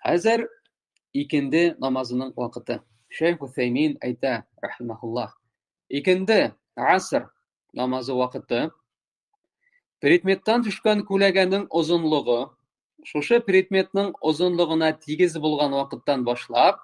Хәзер икенде намазының вакыты. Шейх Уthaymin әйтә, рахимахуллах, икенде аср намазы вакыты предметтан төшкән күләгәнең озынлыгы шушы предметның озынлыгына тигез булган вакыттан башлап,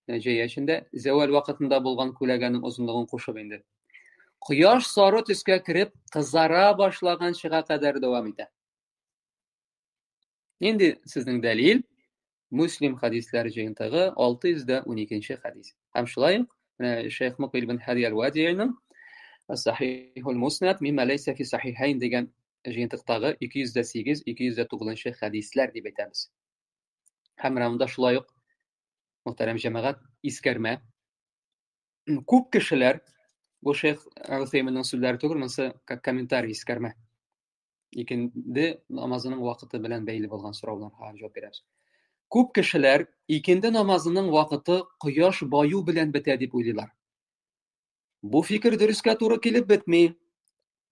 нәҗәяшендә зәвал вакытында булган күләгәнең озынлыгын кушып инде. Кояш сары төскә кереп, кызара башлаганчыга кадәр дәвам итә. Инде сезнең дәлил Муслим хадисләр җыентыгы 612 хадис. Һәм шулай Шейх Муқбил ибн Хади аль-Вади'ның As-Sahih al-Musnad мимма лейса фи сахихайн дигән җыентыктагы 208-209 хадисләр дип әйтәбез. Һәм монда шулай ук мөхтәрәм җәмәгать искәрмә. Күп кешеләр бу Шейх Уthayminның сүзләре түгел, монысы комментарий искәрмә. Икенде намазының вакыты белән бәйле булган сорауларга җавап бирәбез. Күп кешеләр икенде намазының вакыты кояш баю белән бетә дип уйлыйлар. Бу фикер дөрескә туры килеп бетми.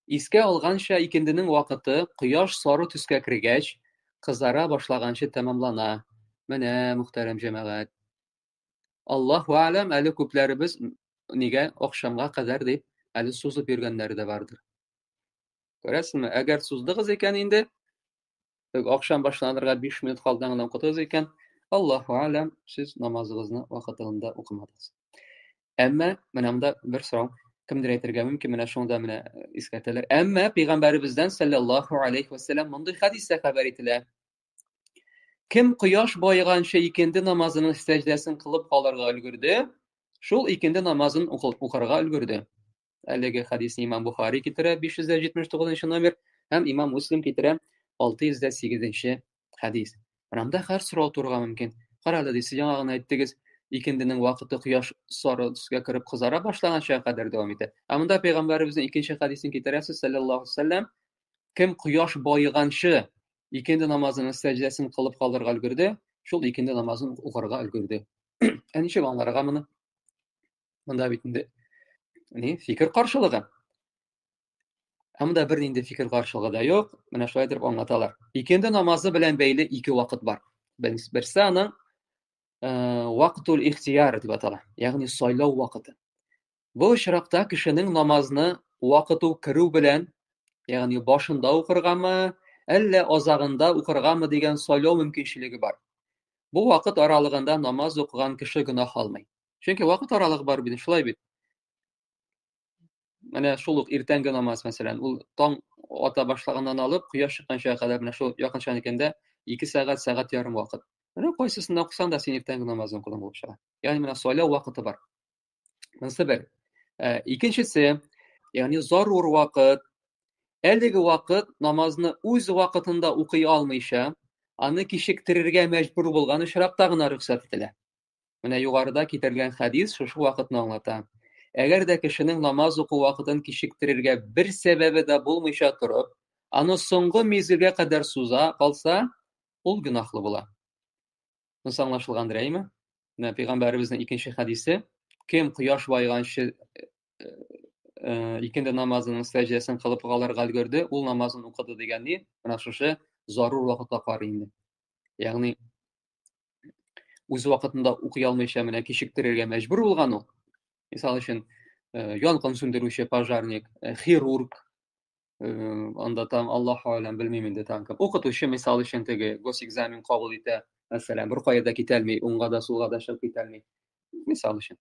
Искә алганча икенденең вакыты кояш сары төскә кергәч, кызара башлаганчы тәмамлана. Менә мөхтәрәм җәмәгать. Аллаһу а'лам, әле күпләребез нигә акшамга кадәр дип әле сузып йөргәннәре дә бардыр. Күрәсезме, әгәр суздыгыз икән инде, акшам башланырга 5 минут калдан гына укытыгыз икән, Аллаһу а'лам, сез намазыгызны вакытында укымадыгыз. Әмма менә монда бер сорау, кемдер әйтергә мөмкин, менә шунда менә искәртәләр. Әмма пәйгамбәребездән саллаллаһу алейхи ва саллям мондый хадиста хәбәр ителә. Кем кояш байганчы икенде намазының сәҗдәсен кылып калырга өлгерде, шул икенде намазын укырга өлгерде. Әлеге хадисны Имам Бухари китерә 579 номер, һәм Имам Муслим китерә 608 хадис. Монда һәр сорау турыга мөмкин. Карале, сез яңа гына әйттегез, икенденең вакыты кояш сары төскә кереп кызара башлаганча кадәр дәвам итә. Ә монда пәйгамбәребезнең икенче хадисын китерәсез, саллаллаһу алейһи ва саллям, кем кояш байганчы икенде намазының сәҗдәсен кылып калырга өлгерде, шул икенде намазын укырга өлгерде. Ничек аңларга моны? Монда бит инде фикер каршылыгы. Монда бер нинди фикер каршылыгы да юк. Менә шулай итеп аңлаталар. Икенде намазы белән бәйле ике вакыт бар. Берсе аның вакытул ихтияр дип атала, ягъни сайлау вакыты. Бу очракта кешенең намазны вакыту керү белән, ягъни башында укыргамы, әллә азагында укыргамы дигән сайлау мөмкинчелеге бар. Бу вакыт аралыгында намаз укыган кеше гынах алмый. Чөнки вакыт аралыгы бар бит, шулай бит. Менә шул ук иртәнге намаз, мәсәлән, ул таң ата башлаганнан алып, кояш чыкканча кадәр менә шул якынча икәндә 2 сәгать ярым вакыт. Менә кайсысында укысаң да син иртәнге намазын укыган булып чыга. Ягъни менә сайлау вакыты бар. Монысы бер. Икенчесе, ягъни зарур вакыт. Әлеге вакыт намазны үз вакытында укый алмыйча, аны кичектерергә мәҗбүр булган очракта гына рөхсәт ителә. Менә югарыда китерелгән хадис шушы вакытны аңлата. Әгәр дә кешенең намаз уку вакытын кичектерергә бер сәбәбе дә булмыйча торып, аны соңгы мизгелгә кадәр суза калса, ул гөнаһлы була. Монысы аңлашылгандыр, әйме? Менә пәйгамбәребезнең икенче хадисе, кем кояш байганчы икенде намазының сәҗдәсен кылып калырга өлгерде, ул намазын укыды дигәнне, менә шушы зарур вакытта карый инде. Ягъни үз вакытында укый алмыйча менә кичектерергә мәҗбүр булган ул. Мисал өчен, янгын сүндерүче пожарник, хирург, анда там Аллаһу а'лам белмим инде там кем. Укытучы мисал өчен теге госэкзамен кабул итә, мәсәлән, бер кая да китә алмый, уңга да сулга да чыгып китә алмый. Мисал өчен.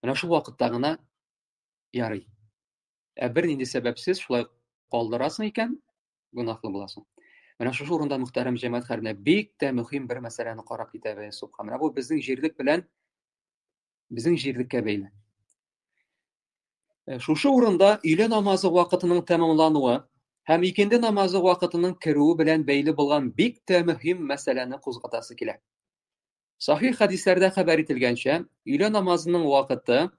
Менә шул вакытта гына ярый. Бер нинди сәбәпсез шулай калдырасың икән, гөнаһлы буласың. Менә шушы урында мөхтәрәм җәмәгать хәрбинә бик тә мөһим бер мәсьәләне карап китәбез. Субханалла, бу безнең җирлек белән безнең җирлеккә бәйле. Шушы урында өйлә намазы вакытының тәмамлануы һәм икенде намазы вакытының керүе белән бәйле булган бик тә мөһим мәсьәләне кузгатасы килә. Сахих хадисләрдә хәбәр ителгәнчә, өйлә намазының вакыты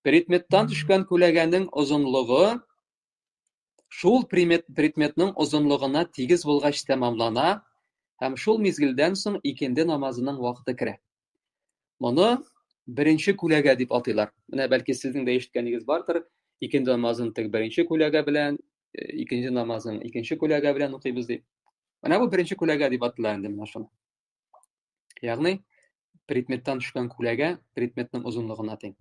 предметтан төшкән күләгәнең озынлыгы шул предметның озынлыгына тигез булгач тәмамлана һәм шул мизгелдән соң икенде намазының вакыты керә. Моны беренче күләгә дип атыйлар. Менә бәлки сезнең дә ишеткәнегез бардыр. Икенде намазын тик беренче күләгә белән, икенче намазын икенче күләгә белән укыйбыз дип. Менә бу беренче күләгә дип атала инде менә шуны. Ягъни предметтан төшкән күләгә предметның озынлыгына тең.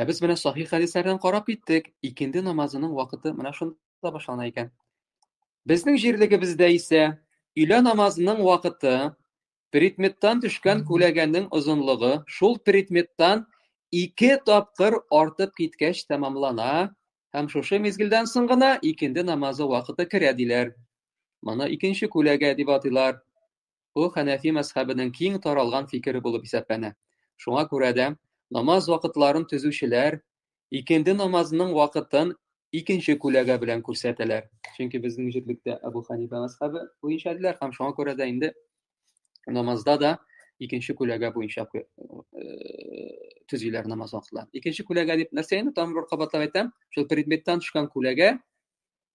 Без менә сахих хәдисләрдән карап киттек. Икенде намазының вакыты менә шунда башлана икән. Безнең җирлегебездә исә өйлә намазының вакыты предметтан төшкән күләгәнең озынлыгы шул предметтан 2 тапкыр артып киткәч тәмамлана һәм шушы мизгелдән соң гына икенде намазы вакыты керә диләр. Моны икенче күләгә дип атыйлар. Бу Хәнәфи мәзһәбенең киң таралган фикере булып исәпләнә. Шуңа күрә дә намаз вакытларын төзүчеләр икенде намазының вакытын икенче күләгә белән күрсәтәләр. Чөнки безнең җирлектә Абу Ханифа мәзһәбе буенча диләр һәм шуңа күрә дә инде намазда да икенче күләгә буенча төзиләр намаз вакытларын. Икенче күләгә дип нәрсә инде тагын бер кабатлап әйтәм. Шул предметтан төшкән күләгә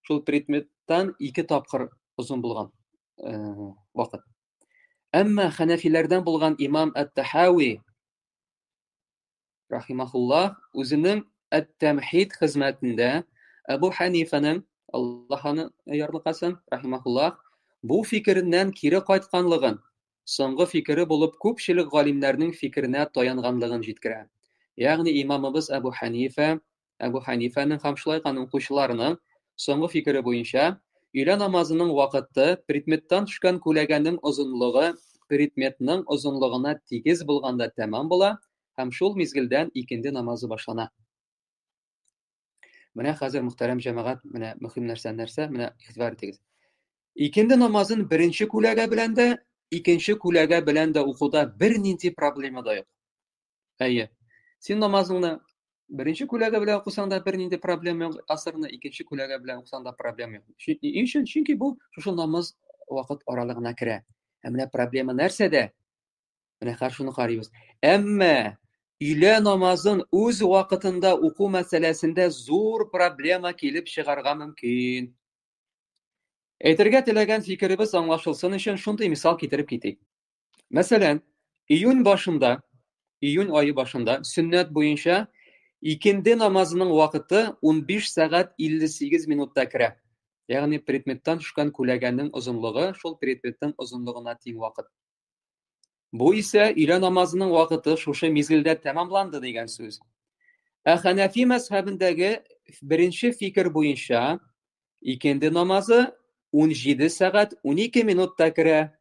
шул предметтан 2 тапкыр озын булган вакыт. Әмма Хәнәфиләрдән булган имам Ат-Тахави рахимахуллаһ үзенең Ат-Тамхид хезмәтендә Абу Ханифаның Аллаһ аны ярлыкасын рахимахуллаһ бу фикереннән кире кайтканлыгын, соңгы фикере булып күпчелек галимнәрнең фикеренә таянганлыгын җиткерә. Ягъни имамыбыз Абу Ханифаның һәм шулай аның укучыларының соңгы фикере буенча өйлә намазының вакыты предметтан төшкән күләгәнең озынлыгы предметның озынлыгына тигез булганда тәмам була һәм шул мизгелдән икенде намазы башлана. Менә хәзер мөхтәрәм җәмәгать, менә мөһим нәрсә, менә игътибар итегез. Икенде намазын беренче күләгә белән дә, икенче күләгә белән дә укуда бернинди проблема да юк. Әйе. Син намазыңны беренче күләгә белән укысаң да бернинди проблема юк, асырны икенче күләгә белән укысаң да проблема юк. Чөнки бу шушы намаз вакыт аралыгына керә. Менә проблема нәрсәдә? Менә хәзер шуны карыйбыз. Әмма өйлә намазын үз вакытында уку мәсьәләсендә зур проблема килеп чыгарга мөмкин. Әйтергә теләгән фикеребез аңлашылсын өчен шундый мисал китереп китик. Мәсәлән, июнь айы башында сөннәт буенча икенде намазының вакыты 15 сәгать 58 минутта керә. Ягъни предметтан төшкән күләгәнең озынлыгы шул предметтың озынлыгына тиң вакыт. Бу исә өйлә намазының вакыты шушы мизгелдә тәмамланды дигән сүз. Хәнәфи мәзһәбендәге беренче фикер буенча икенде намазы 17 сәгать 12 минутта керә.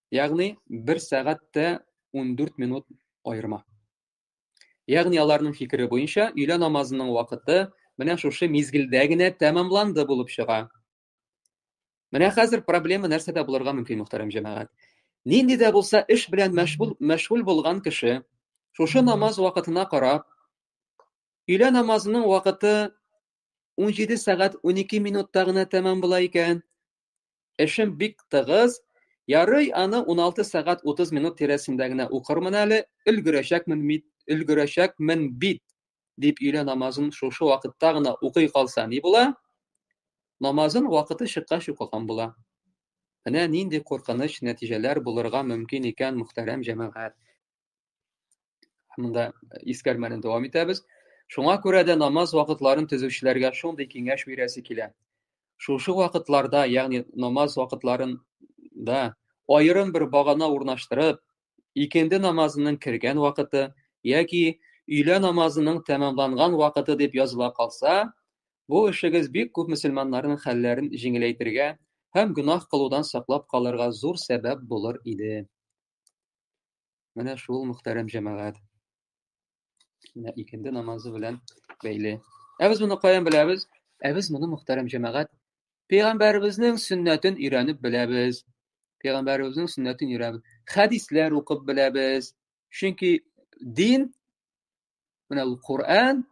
Ягъни 1 сәгатьтә 14 минут аерма. Ягъни аларның фикере буенча өйлә намазының вакыты менә шушы мизгелдә генә тәмамланды булып чыга. Менә хәзер проблема нәрсәдә булырга мөмкин, мөхтәрәм җәмәгать. Нинди дә булса эш белән мәшгуль булган кеше шушы намаз вакытына карап өйлә намазының вакыты 17 сәгать 12 минутта гына тәмам була икән. Эшем бик тыгыз, ярый аны 16 сәгать 30 минут тирәсендә генә укырмын әле, өлгөрәчәкмен бит дип өйлә намазын шушы вакытта гына укый калса ни була? Намазын вакыты чыккач укыган була. Менә нинди куркыныч нәтиҗәләр булырга мөмкин икән, мөхтәрәм җәмәгать. Монда искәрмәне дәвам итәбез. Шуңа күрә дә намаз вакытларын төзүчеләргә шундый киңәш бирәсе килә. Шушы вакытларда, ягъни намаз вакытларында аерым бер багана урнаштырып, икенде намазының кергән вакыты яки өйлә намазының тәмамланган вакыты дип языла калса, бу эшегез бик күп мөселманнарның хәлләрен җиңеләйтергә һәм гөнаһ кылудан саклап калырга зур сәбәп булыр иде. Менә шул, мөхтәрәм җәмәгать. Менә икенде намазы белән бәйле. Без моны каян беләбез? Без моны, мөхтәрәм җәмәгать, Пәйгамбәребезнең сөннәтен өйрәнеп беләбез. Пәйгамбәребезнең сөннәтен өйрәнеп, хәдисләр укып беләбез. Чөнки дин, менә ул Кур'ан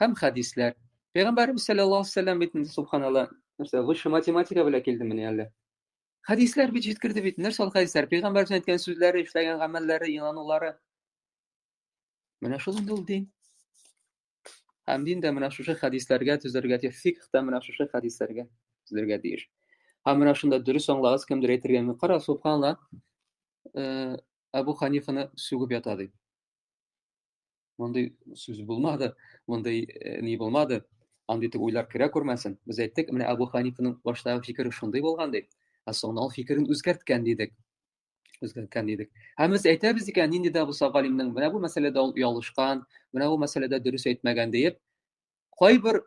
һәм хәдисләр. Пәйгамбәребез саллаллаһу алейһи ва саллям бит, субханалла, нәрсә, высшая математика белән килдеме әле? Хәдисләр бит җиткерде бит. Нәрсә ул хәдисләр? Пәйгамбәребез әйткән сүзләре, эшләгән гамәлләре, инанулары. Менә шул инде ул дин. Һәм дин дә менә шушы хәдисләргә төзәргә, фикъ та менә шушы хәдисләргә төзәргә тиеш. Һәм менә шунда дөрес аңлагыз, кемдер әйтергәме? Кара, субханалла, Абу Ханифаны сүгеп ята ди. Мондай сүз булмады, мондай ни булмады. андый итеп уйлар керә күрмәсен. Без әйттек, менә Абу Ханифаның баштагы фикере шундый булган ди. Соңыннан ул фикерен үзгәрткән дидек. Һәм без әйтәбез икән, нинди дә булса галимнең менә бу мәсьәләдә ул ялышкан, менә бу мәсьәләдә дөрес әйтмәгән диеп, кайбер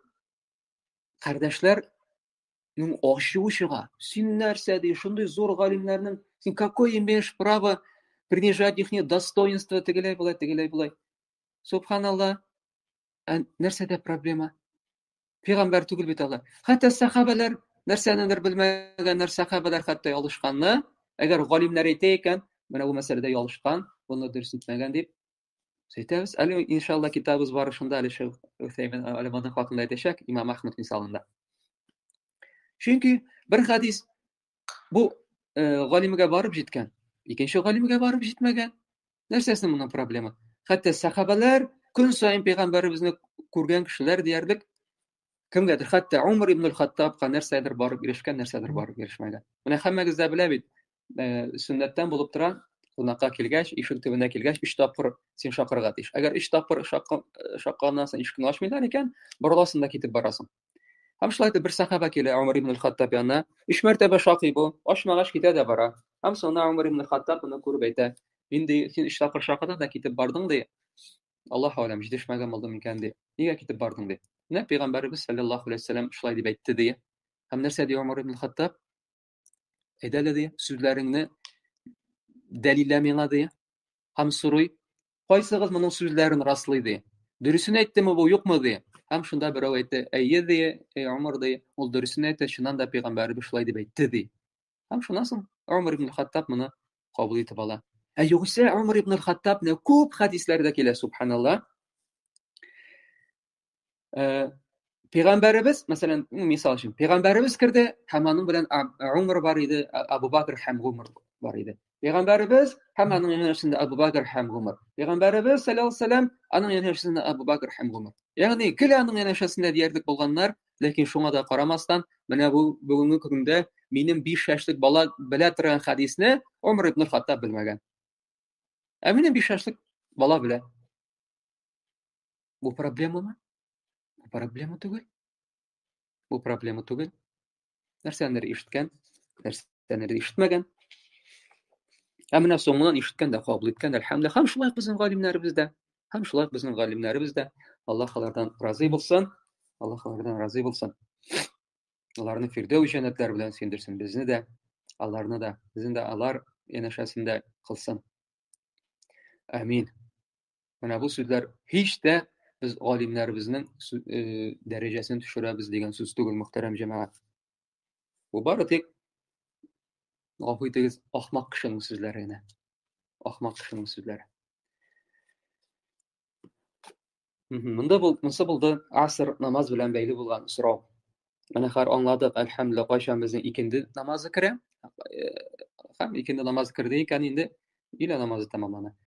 кардәшләрнең ачуы чыга. Син нәрсә ди, шундый зур галимнәрнең, син какое имеешь право принижать ихнее достоинство, тегеләй булай. Субханаллах. Нәрсәдә проблема? Пәйгамбәр түгел бит алар. Хәтта сахабалар нәрсәнедер белмәгәннәр, сахабалар хәтта ялышканны. Әгәр галимнәр әйтә икән, менә бу мәсьәләдә ялышкан, буны дөрес итмәгән дип әйтәбез. Әле иншалла китабыбыз барышында әле Шейх Усаймин алиманың хакында әйтәчәк, Имам Ахмад мисалында. Чөнки бер хадис бу галимгә барып җиткән, икенче галимгә барып җитмәгән. Нәрсәсе моның проблема? Хәтта сахабалар көн сайын пәйгамбәребезне күргән кешеләр диярлек, кемгәдер, хәтта Умар ибн аль-Хаттабка нәрсәдер барып ирешкән, нәрсәдер барып ирешмәгән. Менә һәммәгез дә белә бит, сөннәттән булып тора, кунакка килгәч, ишек төбенә килгәч, 3 тапкыр син шакырга тиеш. Әгәр 3 тапкыр шакканнан соң ишекне ачмыйлар икән, борыласың да китеп барасың. Һәм шулай итеп бер сахаба килә Умар ибн аль-Хаттаб янына, 3 мәртәбә шакый бу, ачмагач китә дә бара. Һәм соңыннан Умар ибн аль-Хаттаб моны күреп әйтә, инде син 3 тапкыр шакыдың да китеп бардың ди. Аллаһу алам, җитешмәгән булды микән ди. Нигә китеп бардың ди. Менә пәйгамбәрбез саллаллаһу алейһи ва саллям шулай дип әйтте ди. Һәм нәрсә ди Умар ибн аль-Хаттаб? Әйдәле ди, сүзләреңне дәлиллә миңа ди. Һәм сорый, кайсыгыз моның сүзләрен раслый ди. Дөресен әйттеме бу, юкмы ди. Һәм шунда берәү әйтте, әйе ди, Умар ди, ул дөресен әйтте, чыннан да пәйгамбәрбез шулай дип әйтте ди. Һәм шуннан соң Умар ибн аль-Хаттаб моны кабул итеп ала. Югыйсә Умар ибн аль-Хаттабны күп хадисләрдә килә, субханаллах. Пәйгамбәрбез, мәсәлән, мисал өчен, пәйгамбәрбез кирде, һәм аның белән Умар бар иде, Абу Бакр һәм Умар бар иде. Пәйгамбәрбез һәм аның янәшәсендә Абу Бакр һәм Умар. Пәйгамбәрбез саллаллаһу алейһи ва саллям аның янәшәсендә Абу Бакр һәм Умар. Ягъни килә аның янәшәсендә диярлек булганнар, ләкин шуңа да карамастан, менә бу бүгенге көндә минем 5 яшьлек бала белә торган хадисне Умар ибн аль-Хаттаб белмәгән. Ә минем 5 яшьлек бала белә. Бу проблемамы? Проблема түгел. Бу проблема түгел. Нәрсәнер ишеткән, нәрсәнер ишетмәгән. Ә менә соңыннан ишеткән дә кабул иткән, әлхәмдүлиллаһ. Һәм шулай безнең галимнәребез дә, Аллаһ алардан разый булсын. Аларны фирдәүс җәннәтләре белән сөендерсен, безне дә, аларны да, безне дә алар янәшәсендә кылсын. Амин. Менә бу сүзләр һич тә biz alimlərimizin dərəcəsini düşürəbiz degen söz түгел, muhterem cemaat. Bu bari tek ahuytəgiz ahmaq kişinin sözlərinə. Ahmaq kişinin sözləri. Mınsa buldu asr namaz bilen beyli bulgan sırau. Mənə xar anladıq, elhamdülillah, qaşan bizin ikindi namazı kirə. Hem ikindi namazı kirdi ikən indi ilə namazı tamamlanır.